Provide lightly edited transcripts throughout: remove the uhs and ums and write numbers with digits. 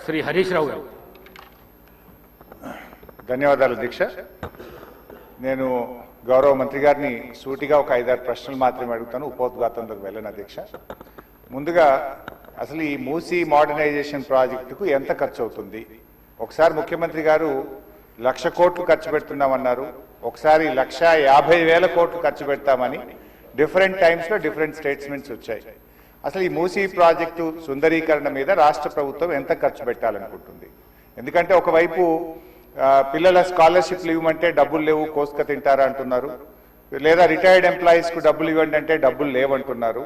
శ్రీ హరీష్ రావు గారు. ధన్యవాదాలు అధ్యక్ష. నేను గౌరవ మంత్రి గారిని సూటిగా ఒక 5-6 ప్రశ్నలు మాత్రమే అడుగుతాను, ఉపోద్ఘాతంలోకి వెళ్ళను అధ్యక్ష. ముందుగా అసలు ఈ మూసీ మోడర్నైజేషన్ ప్రాజెక్టుకు ఎంత ఖర్చు అవుతుంది? ఒకసారి ముఖ్యమంత్రి గారు 1,00,000 కోట్లు ఖర్చు పెడుతున్నామన్నారు, ఒకసారి 1,50,000 కోట్లు ఖర్చు పెడతామని డిఫరెంట్ టైమ్స్లో డిఫరెంట్ స్టేట్మెంట్స్ వచ్చాయి. అసలు ఈ మూసీ ప్రాజెక్టు సుందరీకరణ మీద రాష్ట్ర ప్రభుత్వం ఎంత ఖర్చు పెట్టాలనుకుంటుంది? ఎందుకంటే ఒకవైపు పిల్లల స్కాలర్షిప్లు ఇవ్వమంటే డబ్బులు లేవు, కోసుక తింటారా అంటున్నారు, లేదా రిటైర్డ్ ఎంప్లాయీస్కు డబ్బులు ఇవ్వండి అంటే డబ్బులు లేవంటున్నారు.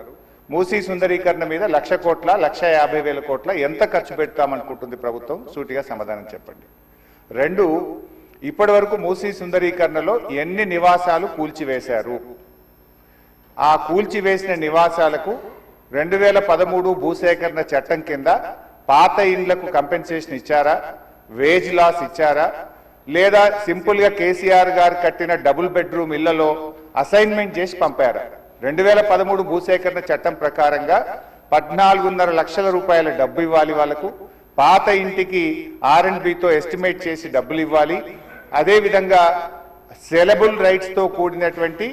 మూసీ సుందరీకరణ మీద 1,00,000 కోట్ల 1,50,000 కోట్ల ఎంత ఖర్చు పెడతామనుకుంటుంది ప్రభుత్వం? సూటిగా సమాధానం చెప్పండి. 2, ఇప్పటి వరకు మూసీ సుందరీకరణలో ఎన్ని నివాసాలు కూల్చివేశారు? ఆ కూల్చివేసిన నివాసాలకు 2013 భూసేకరణ చట్టం కింద పాత ఇండ్లకు కంపెన్సేషన్ ఇచ్చారా, వేజ్ లాస్ ఇచ్చారా, లేదా సింపుల్ గా కేసీఆర్ గారు కట్టిన డబుల్ బెడ్రూమ్ ఇళ్లలో అసైన్మెంట్ చేసి పంపారా? 2013 భూసేకరణ చట్టం ప్రకారంగా 14.5 లక్షల రూపాయల డబ్బు ఇవ్వాలి వాళ్ళకు, పాత ఇంటికి R&Bతో ఎస్టిమేట్ చేసి డబ్బులు ఇవ్వాలి, అదేవిధంగా సెలబుల్ రైట్స్ తో కూడినటువంటి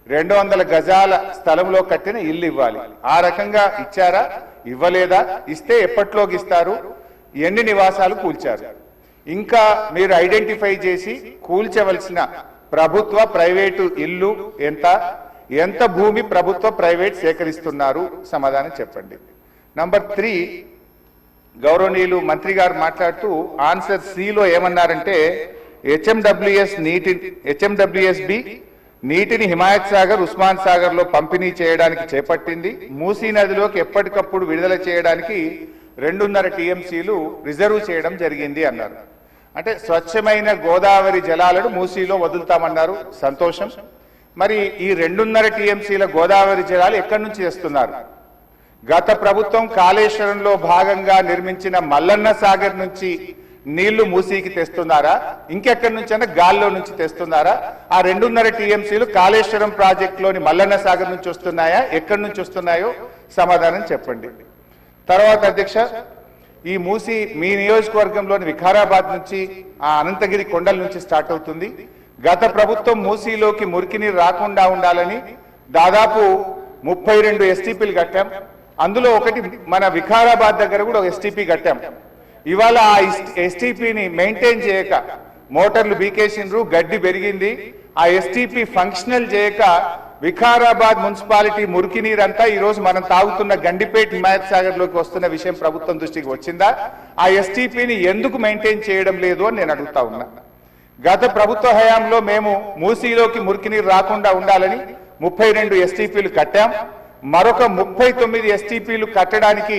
200 గజాల స్థలంలో కట్టిన ఇల్లు ఇవ్వాలి. ఆ రకంగా ఇచ్చారా, ఇవ్వలేదా, ఇస్తే ఎప్పట్లోకి ఇస్తారు, ఎన్ని నివాసాలు కూల్చారు? ఇంకా మీరు ఐడెంటిఫై చేసి కూల్చవలసిన ప్రభుత్వ ప్రైవేటు ఇల్లు ఎంత భూమి ప్రభుత్వ ప్రైవేట్ సేకరిస్తున్నారు? సమాధానం చెప్పండి. నంబర్ 3, గౌరవనీయులు మంత్రి గారు మాట్లాడుతూ ఆన్సర్ సిలో ఏమన్నారంటే హెచ్ఎండబ్ల్యూఎస్బి నీటిని హిమాయత్ సాగర్, ఉస్మాన్ సాగర్ లో పంపిణీ చేయడానికి చేపట్టింది. మూసీ నదిలోకి ఎప్పటికప్పుడు విడుదల చేయడానికి 2.5 టీఎంసీలు రిజర్వ్ చేయడం జరిగింది అన్నారు. అంటే స్వచ్ఛమైన గోదావరి జలాలను మూసీలో వదులుతామన్నారు, సంతోషం. మరి ఈ 2.5 టీఎంసీల గోదావరి జలాలు ఎక్కడి నుంచి తెస్తున్నారు? గత ప్రభుత్వం కాళేశ్వరంలో భాగంగా నిర్మించిన మల్లన్న సాగర్ నుంచి నీళ్లు మూసీకి తెస్తున్నారా, ఇంకెక్కడి నుంచైనా గాల్లో నుంచి తెస్తున్నారా? ఆ 2.5 టీఎంసీలు కాళేశ్వరం ప్రాజెక్టులోని మల్లన్న సాగర్ నుంచి వస్తున్నాయా, ఎక్కడి నుంచి వస్తున్నాయో సమాధానం చెప్పండి. తర్వాత అధ్యక్ష, ఈ మూసీ మీ నియోజకవర్గంలోని వికారాబాద్ నుంచి ఆ అనంతగిరి కొండల నుంచి స్టార్ట్ అవుతుంది. గత ప్రభుత్వం మూసీలోకి మురికి నీరు రాకుండా ఉండాలని దాదాపు 32 ఎస్టీపీలు కట్టాం. అందులో ఒకటి మన వికారాబాద్ దగ్గర కూడా ఒక ఎస్టీపీ కట్టాం. ఇవాళ ఆ ఎస్టీపీని మెయింటైన్ చేయక మోటార్లు బీకేసిండ్రు, గడ్డి పెరిగింది. ఆ ఎస్టీపీ ఫంక్షనల్ చేయక వికారాబాద్ మున్సిపాలిటీ మురికి నీరంతా ఈ రోజు మనం తాగుతున్న గండిపేట హిమాయత్ సాగర్ లోకి వస్తున్న విషయం ప్రభుత్వం దృష్టికి వచ్చిందా? ఆ ఎస్టీపీని ఎందుకు మెయింటైన్ చేయడం లేదు అని నేను అడుగుతా ఉన్నా. గత ప్రభుత్వ హయాంలో మేము మూసీలోకి మురికి నీరు రాకుండా ఉండాలని 32 ఎస్టీపీలు కట్టాం. మరొక 39 ఎస్టీపీలు కట్టడానికి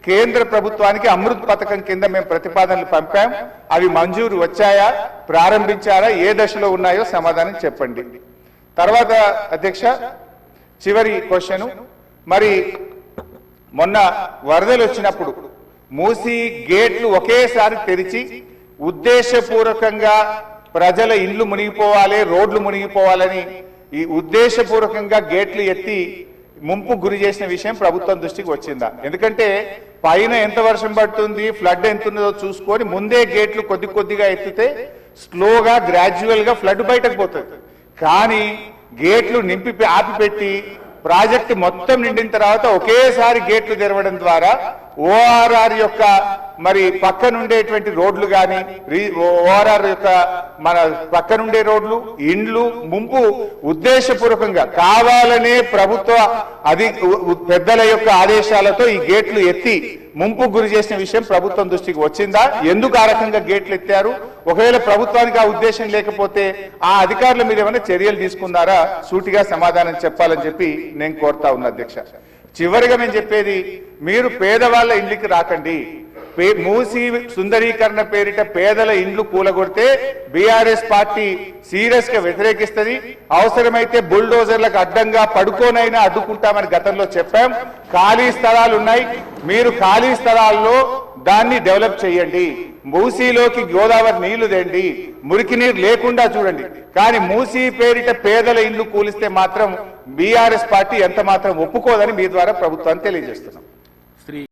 కేంద్ర ప్రభుత్వానికి అమృత్ పథకం కింద మేము ప్రతిపాదనలు పంపాం. అవి మంజూరు వచ్చాయా, ప్రారంభించారా, ఏ దశలో ఉన్నాయో సమాధానం చెప్పండి. తర్వాత అధ్యక్ష, చివరి క్వశ్చన్, మరి మొన్న వరదలు వచ్చినప్పుడు మూసీ గేట్లు ఒకేసారి తెరిచి ఉద్దేశపూర్వకంగా ప్రజల ఇళ్లు మునిగిపోవాలి, రోడ్లు మునిగిపోవాలని ఈ ఉద్దేశపూర్వకంగా గేట్లు ఎత్తి ముంపు గురి చేసిన విషయం ప్రభుత్వం దృష్టికి వచ్చిందా? ఎందుకంటే పైన ఎంత వర్షం పడుతుంది, ఫ్లడ్ ఎంత ఉన్నదో చూసుకొని ముందే గేట్లు కొద్దిగా ఎత్తితే స్లోగా గ్రాడ్యువల్ గా ఫ్లడ్ బయటకు పోతుంది. కానీ గేట్లు నింపి ఆపిపెట్టి ప్రాజెక్టు మొత్తం నిండిన తర్వాత ఒకేసారి గేట్లు తెరవడం ద్వారా ఓఆర్ఆర్ యొక్క మరి పక్కనుండేటువంటి రోడ్లు కానీ ఓఆర్ఆర్ యొక్క మన పక్కనుండే రోడ్లు, ఇండ్లు ముంపు ఉద్దేశపూర్వకంగా కావాలనే ప్రభుత్వ పెద్దల యొక్క ఆదేశాలతో ఈ గేట్లు ఎత్తి ముంపు గురి చేసిన విషయం ప్రభుత్వం దృష్టికి వచ్చిందా? ఎందుకు ఆ రకంగా గేట్లు ఎత్తారు? ఒకవేళ ప్రభుత్వానికి ఆ ఉద్దేశం లేకపోతే ఆ అధికారుల మీద ఏమైనా చర్యలు తీసుకున్నారా? సూటిగా సమాధానం చెప్పాలని చెప్పి నేను కోరుతా ఉన్నా అధ్యక్ష. చివరిగా నేను చెప్పేది, మీరు పేదవాళ్ళ ఇంటికి రాకండి. మూసీ సుందరీకరణ పేరిట పేదల ఇండ్లు కూలగొడితే బీఆర్ఎస్ పార్టీ సీరియస్ గా వ్యతిరేకిస్తుంది. అవసరమైతే బుల్డోజర్లకు అడ్డంగా పడుకోనైనా అడ్డుకుంటామని గతంలో చెప్పాం. ఖాళీ స్థలాలు ఉన్నాయి, మీరు ఖాళీ స్థలాల్లో దాన్ని డెవలప్ చేయండి. మూసీలోకి గోదావరి నీళ్లు తెండి, మురికి నీరు లేకుండా చూడండి. కానీ మూసీ పేరిట పేదల ఇండ్లు కూలిస్తే మాత్రం బీఆర్ఎస్ పార్టీ ఎంత మాత్రం ఒప్పుకోదని మీ ద్వారా ప్రభుత్వాన్ని తెలియజేస్తున్నాం.